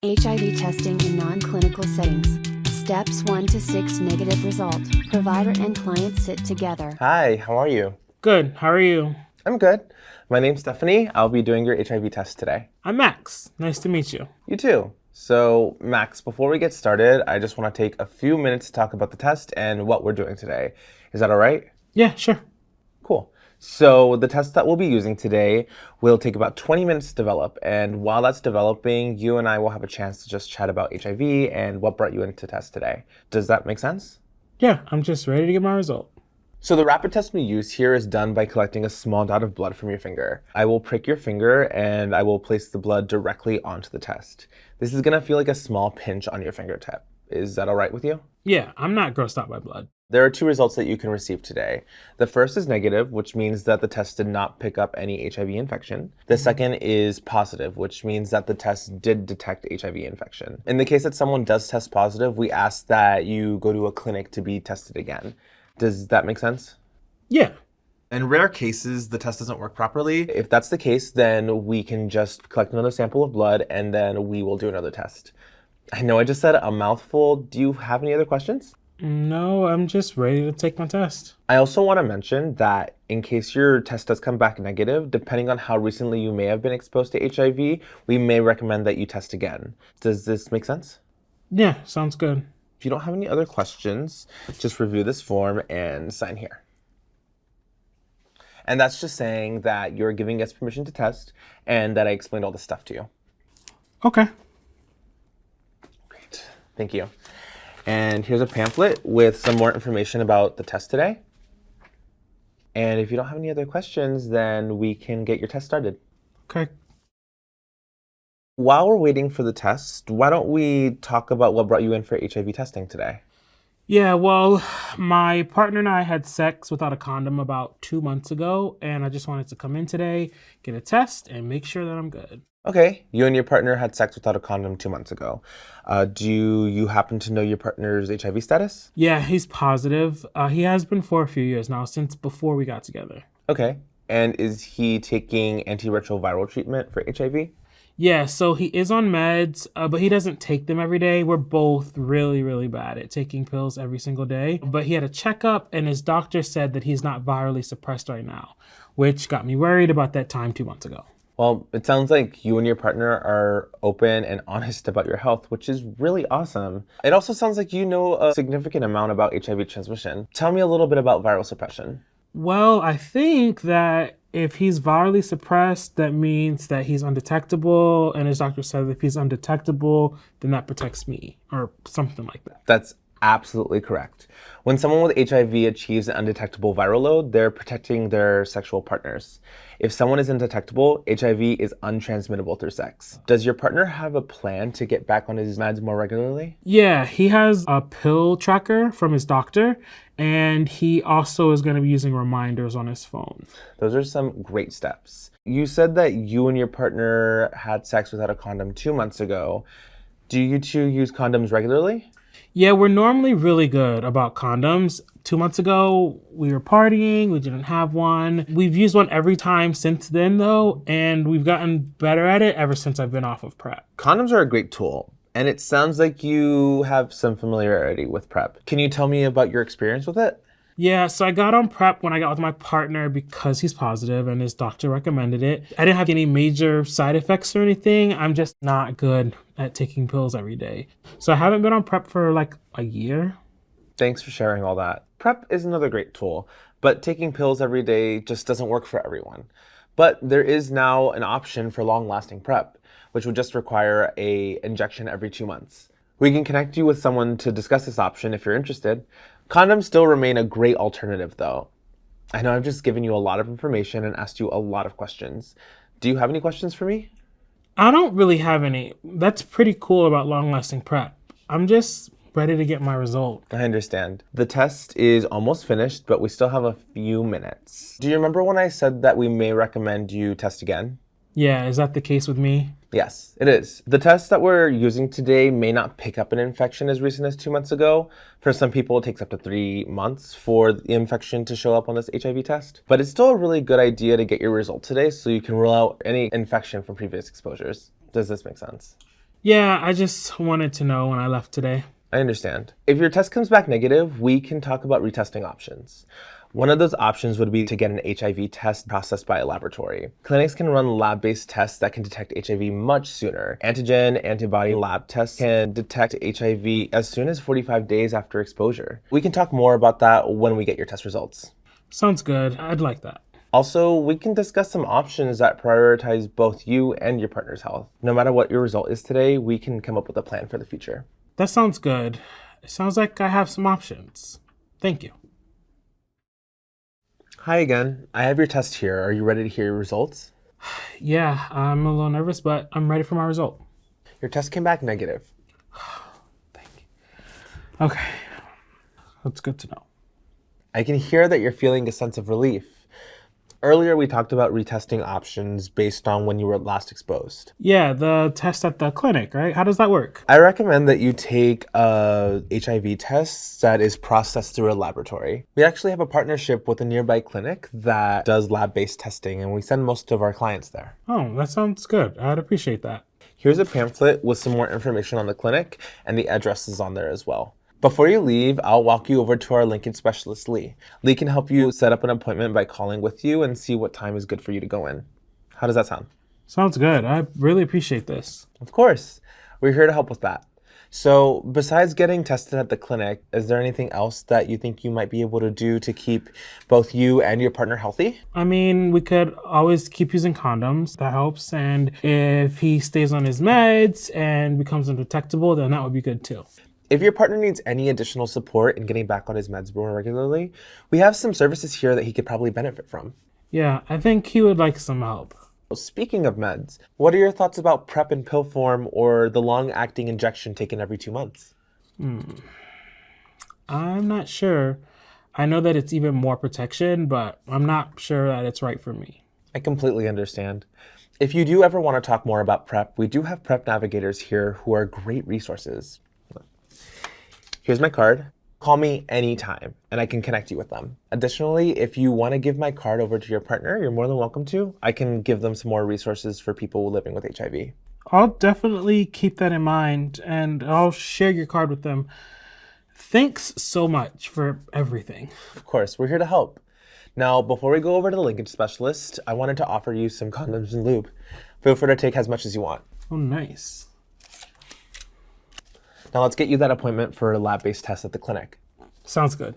HIV testing in non-clinical settings. Steps 1 to 6 negative result. Provider and client sit together. Hi, how are you? Good. How are you? I'm good. My name's Stephanie. I'll be doing your HIV test today. I'm Max. Nice to meet you. You too. So, Max, before we get started, I just want to take a few minutes to talk about the test and what we're doing today. Is that all right? Yeah, sure. Cool. So the test that we'll be using today will take about 20 minutes to develop. And while that's developing, you and I will have a chance to just chat about HIV and what brought you into test today. Does that make sense? Yeah, I'm just ready to get my result. So the rapid test we use here is done by collecting a small dot of blood from your finger. I will prick your finger and I will place the blood directly onto the test. This is going to feel like a small pinch on your fingertip. Is that all right with you? Yeah, I'm not grossed out by blood. There are two results that you can receive today. The first is negative, which means that the test did not pick up any HIV infection. The second is positive, which means that the test did detect HIV infection. In the case that someone does test positive, we ask that you go to a clinic to be tested again. Does that make sense? Yeah. In rare cases, the test doesn't work properly. If that's the case, then we can just collect another sample of blood and then we will do another test. I know I just said a mouthful. Do you have any other questions? No, I'm just ready to take my test. I also want to mention that in case your test does come back negative, depending on how recently you may have been exposed to HIV, we may recommend that you test again. Does this make sense? Yeah, sounds good. If you don't have any other questions, just review this form and sign here. And that's just saying that you're giving us permission to test and that I explained all this stuff to you. Okay. Great. Thank you. And here's a pamphlet with some more information about the test today. And if you don't have any other questions, then we can get your test started. Okay. While we're waiting for the test, why don't we talk about what brought you in for HIV testing today? Yeah, well, my partner and I had sex without a condom about 2 months ago, and I just wanted to come in today, get a test, and make sure that I'm good. Okay, you and your partner had sex without a condom 2 months ago. Do you happen to know your partner's HIV status? Yeah, he's positive. He has been for a few years now, since before we got together. Okay, and is he taking antiretroviral treatment for HIV? Yeah, so he is on meds, but he doesn't take them every day. We're both really, really bad at taking pills every single day. But he had a checkup, and his doctor said that he's not virally suppressed right now, which got me worried about that time 2 months ago. Well, it sounds like you and your partner are open and honest about your health, which is really awesome. It also sounds like you know a significant amount about HIV transmission. Tell me a little bit about viral suppression. Well, I think that if he's virally suppressed, that means that he's undetectable. And his doctor said if he's undetectable, then that protects me or something like that. That's absolutely correct. When someone with HIV achieves an undetectable viral load, they're protecting their sexual partners. If someone is undetectable, HIV is untransmittable through sex. Does your partner have a plan to get back on his meds more regularly? Yeah, he has a pill tracker from his doctor, and he also is going to be using reminders on his phone. Those are some great steps. You said that you and your partner had sex without a condom 2 months ago. Do you two use condoms regularly? Yeah, we're normally really good about condoms. 2 months ago, we were partying, we didn't have one. We've used one every time since then, though, and we've gotten better at it ever since I've been off of PrEP. Condoms are a great tool, and it sounds like you have some familiarity with PrEP. Can you tell me about your experience with it? Yeah, so I got on PrEP when I got with my partner because he's positive and his doctor recommended it. I didn't have any major side effects or anything. I'm just not good at taking pills every day. So I haven't been on PrEP for like a year. Thanks for sharing all that. PrEP is another great tool, but taking pills every day just doesn't work for everyone. But there is now an option for long-lasting PrEP, which would just require an injection every 2 months. We can connect you with someone to discuss this option if you're interested. Condoms still remain a great alternative, though. I know I've just given you a lot of information and asked you a lot of questions. Do you have any questions for me? I don't really have any. That's pretty cool about long-lasting PrEP. I'm just ready to get my result. I understand. The test is almost finished, but we still have a few minutes. Do you remember when I said that we may recommend you test again? Yeah, is that the case with me? Yes, it is. The test that we're using today may not pick up an infection as recent as 2 months ago. For some people, it takes up to 3 months for the infection to show up on this HIV test. But it's still a really good idea to get your result today so you can rule out any infection from previous exposures. Does this make sense? Yeah, I just wanted to know when I left today. I understand. If your test comes back negative, we can talk about retesting options. One of those options would be to get an HIV test processed by a laboratory. Clinics can run lab-based tests that can detect HIV much sooner. Antigen antibody lab tests can detect HIV as soon as 45 days after exposure. We can talk more about that when we get your test results. Sounds good. I'd like that. Also, we can discuss some options that prioritize both you and your partner's health. No matter what your result is today, we can come up with a plan for the future. That sounds good. It sounds like I have some options. Thank you. Hi again. I have your test here. Are you ready to hear your results? Yeah, I'm a little nervous, but I'm ready for my result. Your test came back negative. Thank you. Okay, that's good to know. I can hear that you're feeling a sense of relief. Earlier, we talked about retesting options based on when you were last exposed. Yeah, the test at the clinic, right? How does that work? I recommend that you take a HIV test that is processed through a laboratory. We actually have a partnership with a nearby clinic that does lab-based testing, and we send most of our clients there. Oh, that sounds good. I'd appreciate that. Here's a pamphlet with some more information on the clinic, and the address is on there as well. Before you leave, I'll walk you over to our linkage specialist, Lee. Lee can help you set up an appointment by calling with you and see what time is good for you to go in. How does that sound? Sounds good. I really appreciate this. Of course. We're here to help with that. So besides getting tested at the clinic, is there anything else that you think you might be able to do to keep both you and your partner healthy? I mean, we could always keep using condoms. That helps. And if he stays on his meds and becomes undetectable, then that would be good too. If your partner needs any additional support in getting back on his meds more regularly, we have some services here that he could probably benefit from. Yeah, I think he would like some help. Well, speaking of meds, what are your thoughts about PrEP in pill form or the long-acting injection taken every 2 months? I'm not sure. I know that it's even more protection, but I'm not sure that it's right for me. I completely understand. If you do ever want to talk more about PrEP, we do have PrEP navigators here who are great resources. Here's my card. Call me anytime, and I can connect you with them. Additionally, if you want to give my card over to your partner, you're more than welcome to. I can give them some more resources for people living with HIV. I'll definitely keep that in mind, and I'll share your card with them. Thanks so much for everything. Of course, we're here to help. Now, before we go over to the linkage specialist, I wanted to offer you some condoms and lube. Feel free to take as much as you want. Oh, nice. Now let's get you that appointment for a lab-based test at the clinic. Sounds good.